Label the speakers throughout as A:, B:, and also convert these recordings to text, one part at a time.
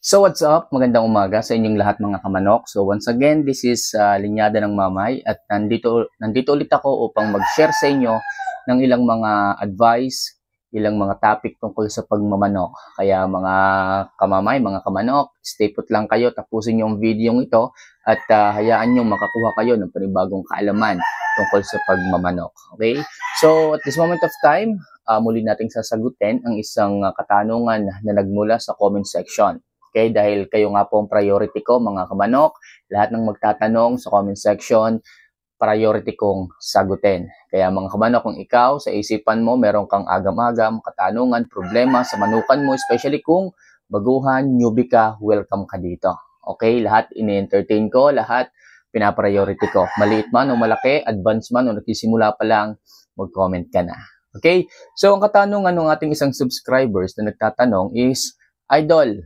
A: So what's up? Magandang umaga sa inyong lahat mga kamanok. So once again, this is Linyada ng Mamay at nandito ulit ako upang mag-share sa inyo ng ilang mga advice, ilang mga topic tungkol sa pagmamanok. Kaya mga kamamay, mga kamanok, stay put lang kayo, tapusin niyo ang video ito at hayaan niyo makakuha kayo ng panibagong kaalaman tungkol sa pagmamanok. Okay? So at this moment of time, muli nating sasagutin ang isang katanungan na nagmula sa comment section. Okay, dahil kayo nga po ang priority ko mga kamanok, lahat ng magtatanong sa comment section, priority kong sagutin. Kaya mga kamanok, kung ikaw sa isipan mo meron kang agam-agam, katanungan, problema sa manukan mo, especially kung baguhan, newbie ka, welcome ka dito. Okay, lahat ini-entertain ko, lahat pinapriority ko. Maliit man o malaki, advance man o nagsisimula pa lang, mag-comment ka na. Okay, so ang katanungan ng ating isang subscribers na nagtatanong is, Idol,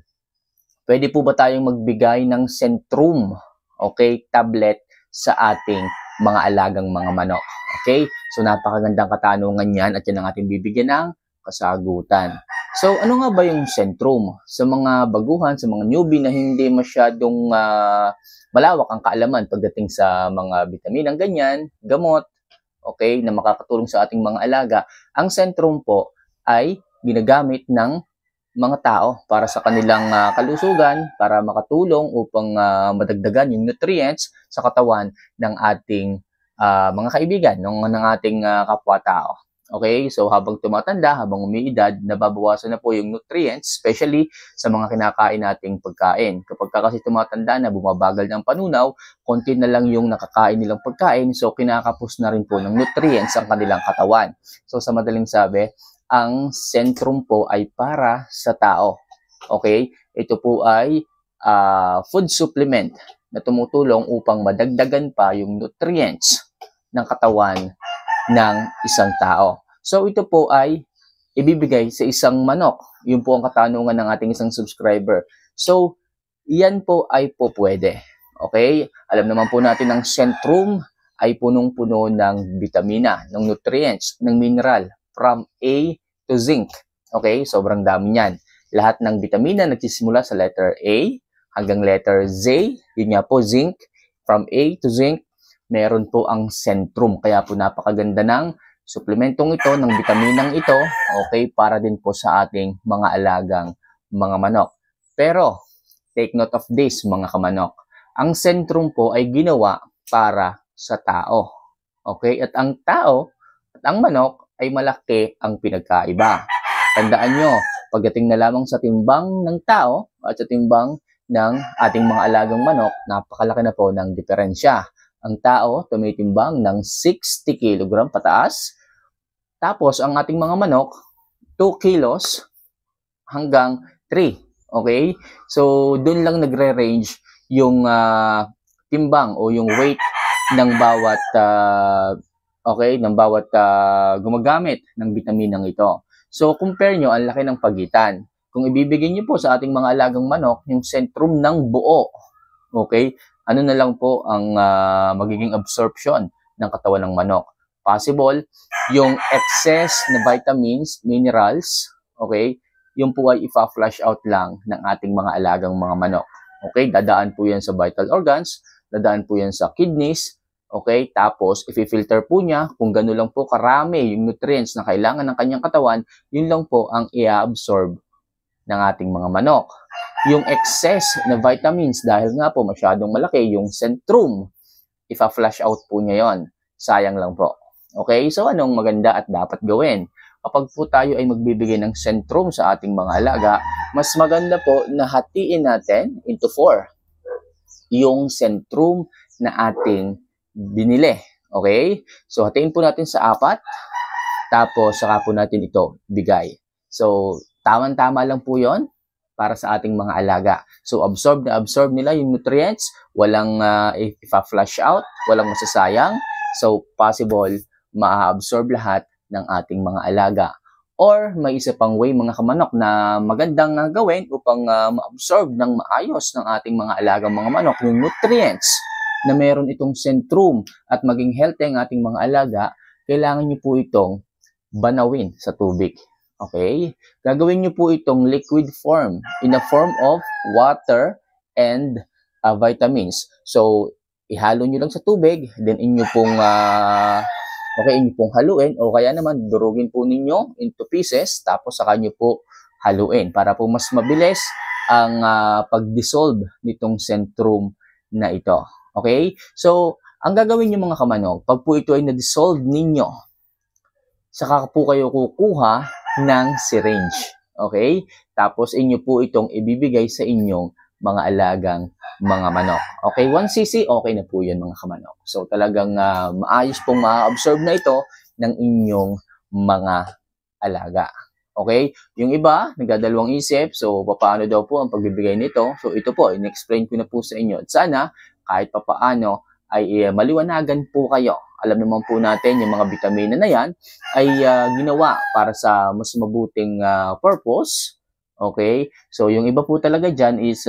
A: pwede po ba tayong magbigay ng Centrum, okay, tablet sa ating mga alagang mga manok? Okay? So, napakagandang katanungan yan at yan ang ating bibigyan ng kasagutan. So, ano nga ba yung Centrum? Sa mga baguhan, sa mga newbie na hindi masyadong malawak ang kaalaman pagdating sa mga bitaminang ganyan, gamot, okay, na makakatulong sa ating mga alaga, ang Centrum po ay ginagamit ng mga tao para sa kanilang kalusugan, para makatulong upang madagdagan yung nutrients sa katawan ng ating mga kaibigan, ng ating kapwa-tao. Okay? So habang tumatanda, habang umiidad, nababawasan na po yung nutrients, especially sa mga kinakain nating pagkain. Kapag kasi tumatanda na, bumabagal ng panunaw, konti na lang yung nakakain nilang pagkain, so kinakapos na rin po ng nutrients ang kanilang katawan. So sa madaling sabi, ang Centrum po ay para sa tao. Okay? Ito po ay food supplement na tumutulong upang madagdagan pa yung nutrients ng katawan ng isang tao. So ito po ay ibibigay sa isang manok. Yun po ang katanungan ng ating isang subscriber. So yan po ay po pwede. Okay? Alam naman po natin ang Centrum ay punong-puno ng vitamina, ng nutrients, ng mineral from A to zinc. Okay? Sobrang dami niyan. Lahat ng vitamina nagsisimula sa letter A hanggang letter Z. Yun nga po, zinc. From A to zinc, meron po ang Centrum. Kaya po napakaganda ng suplementong ito, ng vitaminang ito, okay, para din po sa ating mga alagang mga manok. Pero, take note of this, mga kamanok. Ang Centrum po ay ginawa para sa tao. Okay? At ang tao, at ang manok, ay malaki ang pinagkaiba. Tandaan nyo, pagdating na lamang sa timbang ng tao at sa timbang ng ating mga alagang manok, napakalaki na po ng diferensya. Ang tao tumitimbang ng 60 kg pataas, tapos ang ating mga manok, 2 kilos hanggang 3. Okay? So, dun lang nagre-range yung timbang o yung weight ng bawat gumagamit ng bitaminang ito. So, compare nyo, ang laki ng pagitan. Kung ibibigay nyo po sa ating mga alagang manok, yung Centrum ng buo, okay, ano na lang po ang magiging absorption ng katawan ng manok. Possible, yung excess na vitamins, minerals, okay, yung po ay ipa-flush out lang ng ating mga alagang mga manok. Okay, dadaan po yan sa vital organs, dadaan po yan sa kidneys, okay, tapos i-filter po niya kung gano'n lang po karami yung nutrients na kailangan ng kanyang katawan, yun lang po ang i-absorb ng ating mga manok. Yung excess na vitamins, dahil nga po masyadong malaki yung Centrum, ipa-flush out po niya yon. Sayang lang po. Okay, so anong maganda at dapat gawin? Kapag po tayo ay magbibigay ng Centrum sa ating mga alaga, mas maganda po na hatiin natin into 4 yung Centrum na ating binili. Okay? So, hatiin po natin sa 4. Tapos, saka po natin ito bigay. So, tama-tama lang po yon para sa ating mga alaga. So, absorb nila yung nutrients. Walang ipa-flush out. Walang masasayang. So, possible, ma-absorb lahat ng ating mga alaga. Or, may isa pang way, mga kamanok, na magandang gawin upang ma-absorb ng maayos ng ating mga alagang mga manok yung nutrients na meron itong Centrum at maging healthy ang ating mga alaga, kailangan nyo po itong banawin sa tubig. Okay? Gagawin nyo po itong liquid form in a form of water and vitamins. So, ihalo nyo lang sa tubig, then inyo pong haluin o kaya naman durugin po ninyo into pieces tapos saka nyo po haluin para po mas mabilis ang pag-dissolve nitong centrum na ito. Okay? So, ang gagawin nyo mga kamanok, pag po ito ay na-dissolve ninyo, saka po kayo kukuha ng syringe. Okay? Tapos inyo po itong ibibigay sa inyong mga alagang mga manok. Okay, 1 cc, okay na po yan mga kamanok. So talagang maayos pong ma-absorb na ito ng inyong mga alaga. Okay? Yung iba, nagdadalawang isip, so paano daw po ang pagbibigay nito? So ito po, in-explain ko na po sa inyo. At sana, kahit papaano, ay maliwanagan po kayo. Alam naman po natin, yung mga vitamina na yan ay ginawa para sa mas mabuting purpose. Okay? So, yung iba po talaga dyan is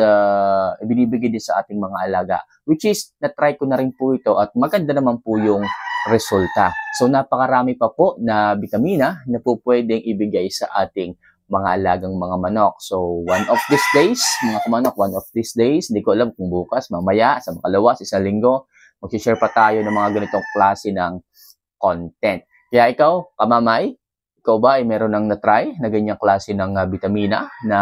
A: binibigay din sa ating mga alaga. Which is, na-try ko na rin po ito at maganda naman po yung resulta. So, napakarami pa po na vitamina na po pwedeng ibigay sa ating mga alagang mga manok. So, one of these days, mga kamanok, one of these days, hindi ko alam kung bukas, mamaya, sa makalawas, isang linggo, mag-share pa tayo ng mga ganitong klase ng content. Kaya ikaw, kamamay, ikaw ba ay meron nang na-try na ganyang klase ng vitamina na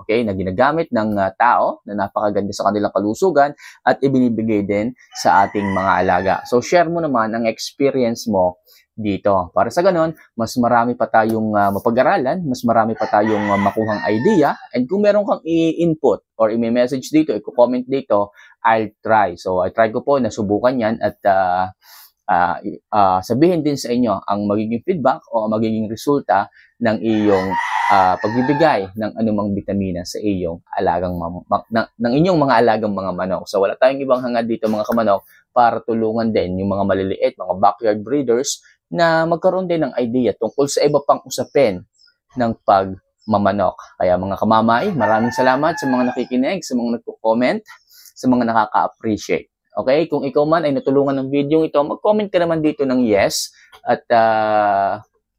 A: na ginagamit ng tao na napakaganda sa kanilang kalusugan at ibinibigay din sa ating mga alaga. So share mo naman ang experience mo dito. Para sa ganon, mas marami pa tayong mapag-aralan, mas marami pa tayong makuhang idea, and kung meron kang i-input or i-message dito, i-comment dito, I'll try. So I try ko po na subukan yan at sabihin din sa inyo ang magiging feedback o magiging resulta ng iyong pagbibigay ng anumang vitamina sa iyong alagang ng inyong mga alagang mga manok. So wala tayong ibang hangad dito mga kamanok para tulungan din yung mga maliliit, mga backyard breeders na magkaroon din ng idea tungkol sa iba pang usapin ng pagmamanok. Kaya mga kamamay, maraming salamat sa mga nakikinig, sa mga nagko-comment, sa mga nakaka-appreciate. Okay, kung ikaw man ay natulungan ng video ito, mag-comment ka naman dito ng yes at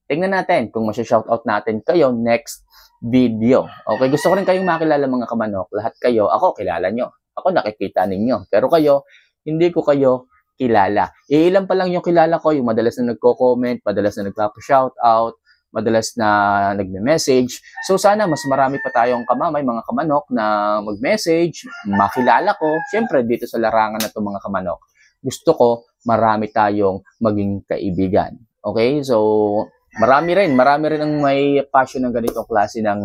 A: tingnan natin kung masya-shoutout natin kayo next video. Okay, gusto ko rin kayong makilala mga kamanok. Lahat kayo, ako kilala nyo. Ako nakikita ninyo. Pero kayo, hindi ko kayo kilala. Iilan pa lang yung kilala ko, yung madalas na nagko-comment, madalas na nagpa-shoutout, madalas na nagme-message. So sana mas marami pa tayong kamamay, mga kamanok na mag-message, makilala ko. Siyempre dito sa larangan na to mga kamanok, gusto ko marami tayong maging kaibigan. Okay? So marami rin ang may passion ng ganitong klase ng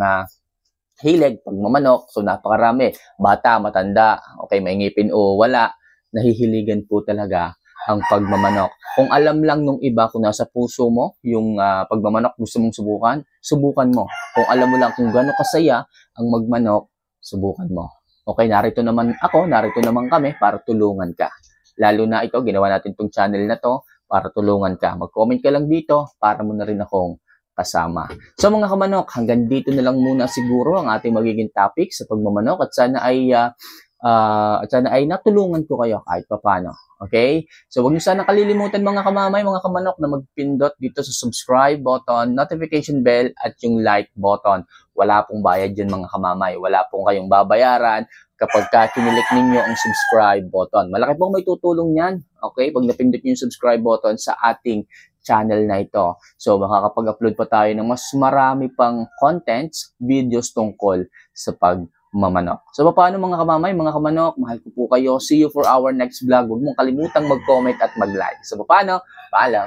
A: hilig, pagmamanok. So napakarami. Bata, matanda, okay, may ngipin o wala, nahihiligan po talaga ang pagmamanok. Kung alam lang nung iba kung nasa puso mo yung pagmamanok, gusto mong subukan mo. Kung alam mo lang kung gaano kasaya ang magmanok, subukan mo. Okay, narito naman ako, narito naman kami para tulungan ka. Lalo na ito, ginawa natin tong channel na to para tulungan ka. Mag-comment ka lang dito para mo na rin akong kasama. So mga kamanok, hanggang dito na lang muna siguro ang ating magiging topic sa pagmamanok at sana ay natulungan ko kayo kahit paano. Okay? So, huwag niyo sana kalilimutan mga kamamay, mga kamanok na magpindot dito sa subscribe button, notification bell, at yung like button. Wala pong bayad dyan mga kamamay. Wala pong kayong babayaran kapag kinilik ninyo ang subscribe button. Malaki pong may tutulong yan. Okay? Pag napindot niyo yung subscribe button sa ating channel na ito. So, makakapag-upload pa tayo ng mas marami pang contents, videos tungkol sa pagmamanok. So, paano mga kamamay, mga kamanok, mahal ko po kayo. See you for our next vlog. Huwag mong kalimutang mag-comment at mag-like. So, paano? Paalam.